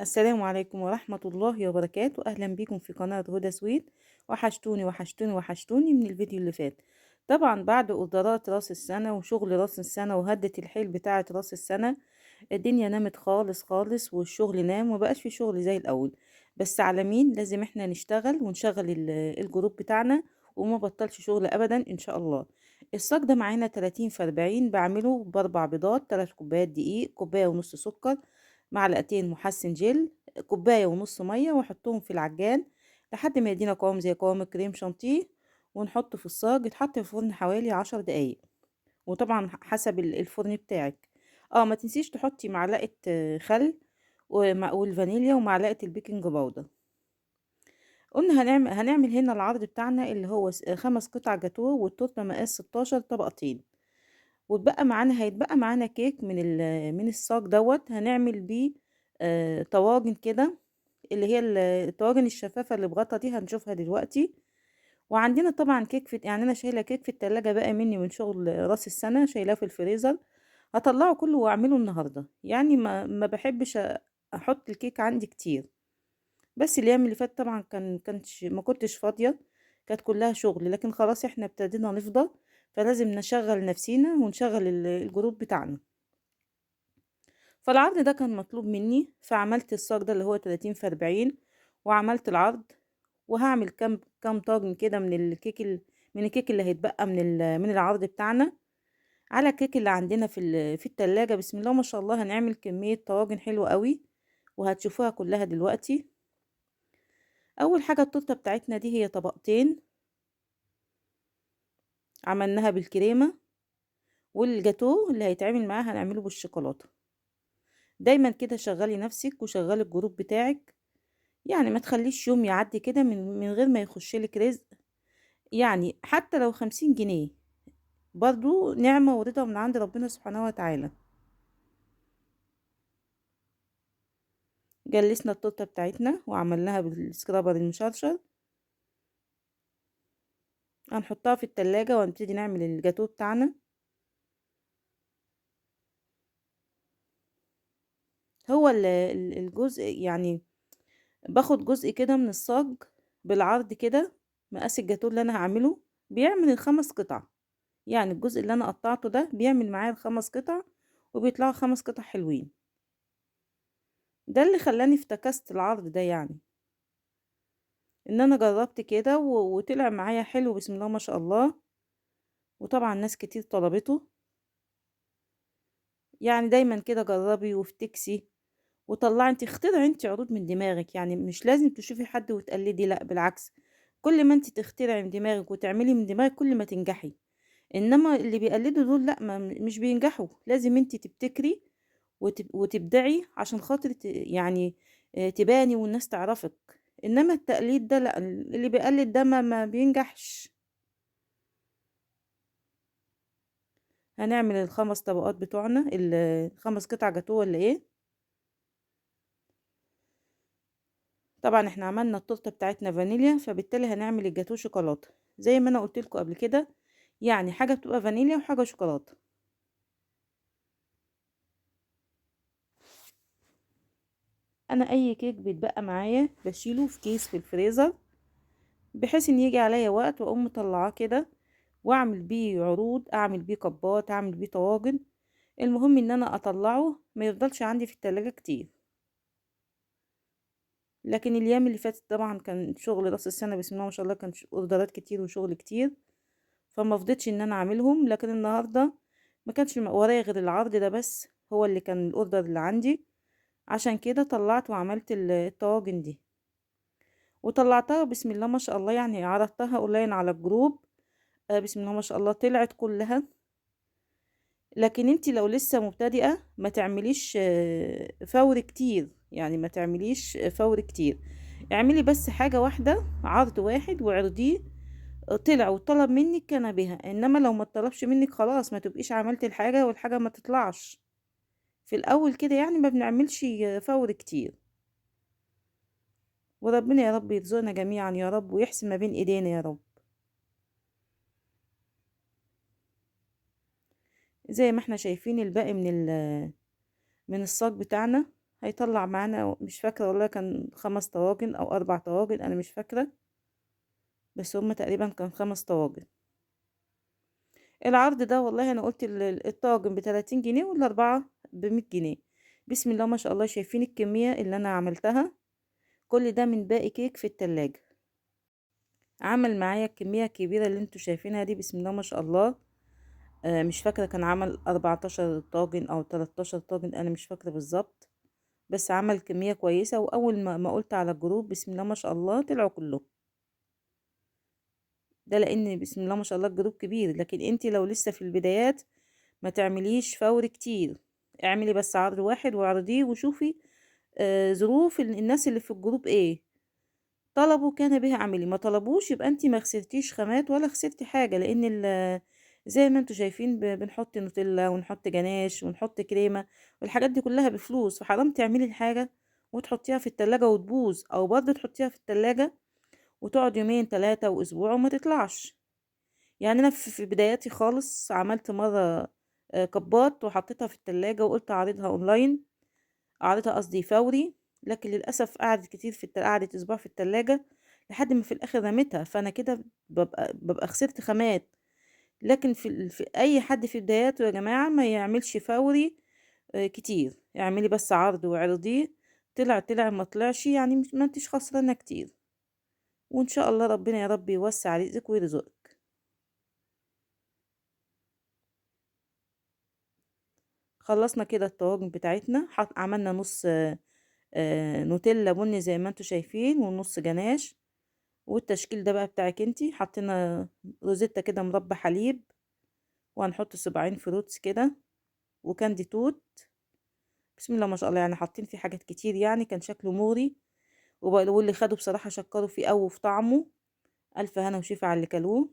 السلام عليكم ورحمة الله وبركاته. أهلا بكم في قناة هدى سويد. وحشتوني وحشتوني وحشتوني من الفيديو اللي فات. طبعا بعد أوردرات راس السنة وشغل راس السنة وهدة الحيل بتاعة راس السنة، الدنيا نامت خالص خالص والشغل نام ومبقاش في شغل زي الأول. بس على مين لازم احنا نشتغل ونشغل الجروب بتاعنا وما بطلش شغل أبدا إن شاء الله. الصاج ده معانا 30 في 40، بعمله بأربع بيضات، 3 كوبايات دقيق، كوباية ونص سكر، معلقتين محسن جل، كوباية ونص مية، واحطهم في العجان لحد ما يدينا قوام زي قوام الكريم شانتيه، ونحطه في الصاج يتحط في الفرن حوالي 10 دقايق. وطبعا حسب الفرن بتاعك. ما تنسيش تحطي معلقة خل والفانيليا ومعلقة البيكنج باودر. قلنا هنعمل هنا العرض بتاعنا اللي هو 5 قطع جاتوه، والتورته مقاس 16 طبقتين. هيتبقى معانا كيك من الصاج دوت، هنعمل بيه طواجن كده، اللي هي الطواجن الشفافة اللي بغطا دي هنشوفها دلوقتي. وعندنا طبعا كيك يعني انا شايله كيك في التلاجة بقى مني من شغل راس السنة، شايلاه في الفريزر. هطلعه كله واعمله النهارده، يعني ما بحبش احط الكيك عندي كتير. بس الايام اللي فاتت طبعا ما كنتش فاضيه، كانت كلها شغل، لكن خلاص احنا ابتدينا نفضى، فلازم نشغل نفسينا ونشغل الجروب بتاعنا. فالعرض ده كان مطلوب مني، فعملت الصاج ده اللي هو 30 في 40، وعملت العرض. وهعمل كام طاجن كده من الكيك اللي هيتبقى من العرض بتاعنا على الكيك اللي عندنا في التلاجة. بسم الله ما شاء الله، هنعمل كمية طواجن حلوة قوي وهتشوفوها كلها دلوقتي. اول حاجة التورتة بتاعتنا دي هي طبقتين، عملناها بالكريمة، والجاتو اللي هيتعمل معاه هنعمله بالشوكولاتة. دايما كده شغلي نفسك وشغلي الجروب بتاعك، يعني ما تخليش يوم يعدي كده من غير ما يخشلك رزق. يعني حتى لو 50 جنيه، برضو نعمة ورضا من عند ربنا سبحانه وتعالى. جلسنا التورتة بتاعتنا وعملناها بالسكرابر المشرشر، هنحطها في التلاجة وهنبتدي نعمل الجاتو بتاعنا. هو الجزء يعني باخد جزء كده من الصاج بالعرض كده، مقاس الجاتو اللي انا هعمله بيعمل ال5 قطع. يعني الجزء اللي انا قطعته ده بيعمل معايا ال5 قطع، وبيطلعوا 5 قطع حلوين. ده اللي خلاني افتكست العرض ده، يعني ان انا جربت كده وطلع معايا حلو بسم الله ما شاء الله. وطبعا ناس كتير طلبته. يعني دايما كده جربي وافتكسي وطلعي انت، اخترعي انت عروض من دماغك، يعني مش لازم تشوفي حد وتقلدي، لا بالعكس. كل ما انت تخترعي من دماغك وتعملي من دماغك كل ما تنجحي. انما اللي بيقلدوا دول لا، ما مش بينجحوا. لازم انت تبتكري وتبدعي عشان خاطر يعني تباني والناس تعرفك. انما التقليد ده لا، اللي بيقلد ده ما بينجحش. هنعمل ال5 طبقات بتوعنا، ال5 قطع جاتوه ولا ايه. طبعا احنا عملنا التورته بتاعتنا فانيليا، فبالتالي هنعمل الجاتوه شوكولاته زي ما انا قلت لكم قبل كده. يعني حاجه بتبقى فانيليا وحاجه شوكولاته. انا اي كيك بيتبقى معايا بشيله في كيس في الفريزر، بحيث ان يجي عليا وقت واقوم مطلعاه كده واعمل بيه عروض، اعمل بيه كبات، اعمل بيه طواجن. المهم ان انا اطلعه ما يفضلش عندي في التلاجة كتير. لكن الايام اللي فاتت طبعا كان شغل راس السنه بسم الله ما شاء الله، كان اوردرات كتير وشغل كتير، فما فضيتش ان انا اعملهم. لكن النهارده ما كانش ورايا غير العرض ده بس، هو اللي كان الاوردر اللي عندي. عشان كده طلعت وعملت الطواجن دي وطلعتها بسم الله ما شاء الله، يعني عرضتها اونلاين على الجروب. بسم الله ما شاء الله طلعت كلها. لكن انتي لو لسه مبتدئة ما تعمليش فور كتير، يعني ما تعمليش فور كتير. اعملي بس حاجة واحدة، عرض واحد واعرضيه. طلع وطلب منك كان بها، انما لو ما طلبش منك خلاص ما تبقيش عملت الحاجة والحاجة ما تطلعش. في الاول كده يعني ما بنعملش فور كتير. وربنا يا رب يرزقنا جميعا يا رب، ويحسن ما بين ايدينا يا رب. زي ما احنا شايفين الباقي من الصاج بتاعنا، هيطلع معانا، مش فاكرة والله، كان 5 طواجن او 4 طواجن، انا مش فاكرة، بس هما تقريبا كان 5 طواجن. العرض ده والله انا قلت الطاجن ب30 جنيه والاربعة ب100 جنيه. بسم الله ما شاء الله، شايفين الكمية اللي انا عملتها؟ كل ده من باقي كيك في التلاجة. عمل معايا الكمية الكبيرة اللي انتوا شايفينها دي، بسم الله ما شاء الله. مش فاكرة، كان عمل 14 طاجن او 13 طاجن، انا مش فاكرة بالظبط، بس عمل كمية كويسة. واول ما قلت على الجروب بسم الله ما شاء الله طلعوا كلهم. ده لان بسم الله ما شاء الله الجروب كبير، لكن انتي لو لسه في البدايات ما تعمليش فوري كتير، اعملي بس عرض واحد واعرضيه وشوفي ظروف الناس اللي في الجروب ايه. طلبوا كان بها اعملي، ما طلبوش يبقى انتي ما خسرتيش خامات ولا خسرتي حاجة، لان زي ما انتوا شايفين بنحط نوتيلا ونحط جناش ونحط كريمة، والحاجات دي كلها بفلوس، فحرام تعملي الحاجة وتحطيها في التلاجة وتبوظ، او برضه تحطيها في التلاجة وتقعد يومين 3 واسبوع وما تطلعش. يعني انا في بداياتي خالص عملت مرة كبات وحطيتها في التلاجة وقلت اعرضها اونلاين، اعرضها قصدي فوري، لكن للاسف قعدت كتير قعدت اسبوع في التلاجة لحد ما في الاخر رميتها، فانا كده ببقى خسرت خامات. لكن في اي حد في بداياته يا جماعة ما يعملش فوري كتير، اعملي بس عرض واعرضيه، طلع ما طلعش يعني ما انتش خسرانة كتير. وان شاء الله ربنا يا رب يوسع رزقك ويرزقك. خلصنا كده الطواجن بتاعتنا، عملنا نص نوتيلا بني زي ما انتوا شايفين، ونص جناش. والتشكيل ده بقى بتاعك انتي، حطينا روزيتا كده مربى حليب، وهنحط 7 فروتس كده، وكاندي توت. بسم الله ما شاء الله، يعني حاطين فيه حاجات كتير، يعني كان شكله مغري. واللي خدوا بصراحة شكروا فيه أوي في طعمه. ألف هنا وشفا على اللي كلوه.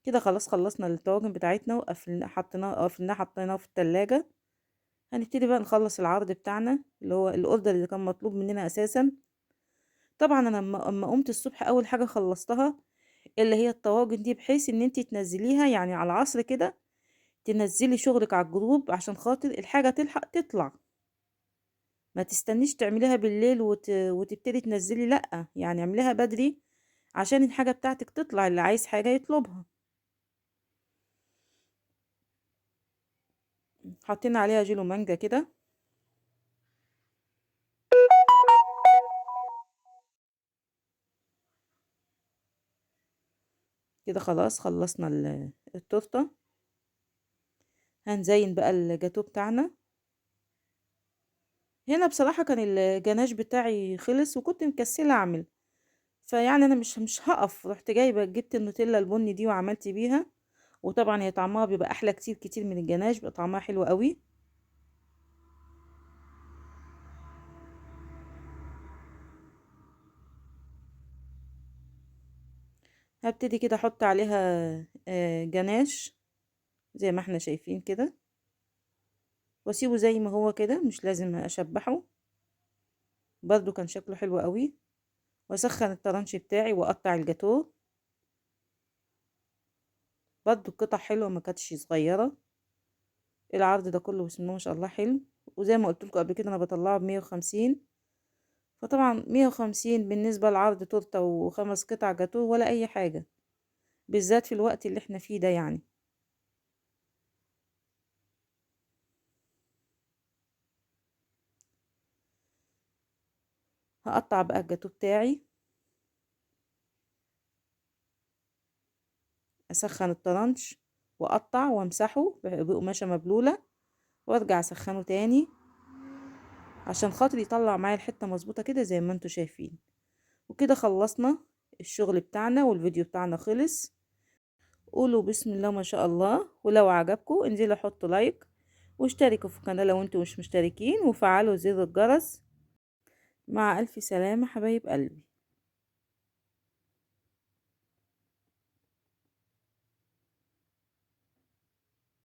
كده خلاص خلصنا الطواجن بتاعتنا وقفلنا، حطيناه في التلاجة. هنبتدي بقى نخلص العرض بتاعنا اللي هو الاوردر اللي كان مطلوب مننا اساسا. طبعا انا لما قمت الصبح اول حاجة خلصتها اللي هي الطواجن دي، بحيث ان انتي تنزليها يعني على العصر كده، تنزلي شغلك على الجروب عشان خاطر الحاجة تلحق تطلع. ما تستنيش تعمليها بالليل وتبتدي تنزلي، لأ، يعني اعمليها بدري عشان الحاجة بتاعتك تطلع، اللي عايز حاجة يطلبها. حطينا عليها جيلو مانجا كده. كده خلاص خلصنا التورتة. هنزين بقى الجاتو بتاعنا. هنا بصراحة كان الجناش بتاعي خلص وكنت مكسلة اعمل، فيعني انا مش هقف، رحت جايبة جبت النوتيلا البني دي وعملت بيها. وطبعا هي طعمها بيبقى احلى كتير كتير من الجناش، بيبقى طعمها حلو قوي. هبتدي كده احط عليها جناش زي ما احنا شايفين كده، واسيبه زي ما هو كده، مش لازم اشبحه. برضو كان شكله حلو قوي. واسخن الطرنش بتاعي واقطع الجاتوه. برضو القطع حلوة، ما كانتش صغيرة. العرض ده كله بسم الله ما شاء الله حلو. وزي ما قلت لكم قبل كده انا بطلعه ب150، فطبعا 150 بالنسبة لعرض تورتة و5 قطع جاتوه ولا اي حاجة، بالذات في الوقت اللي احنا فيه ده يعني. هقطع بقى الجاتوه بتاعي، اسخن الطرنش واقطع وامسحه بقماشة مبلولة، وارجع اسخنه تاني عشان خاطر يطلع معايا الحتة مظبوطة كده زي ما انتوا شايفين. وكده خلصنا الشغل بتاعنا والفيديو بتاعنا خلص. قولوا بسم الله ما شاء الله، ولو عجبكم انزلوا حطوا لايك واشتركوا في القناة لو انتوا مش مشتركين، وفعلوا زر الجرس. مع ألف سلامة حبايب قلبي.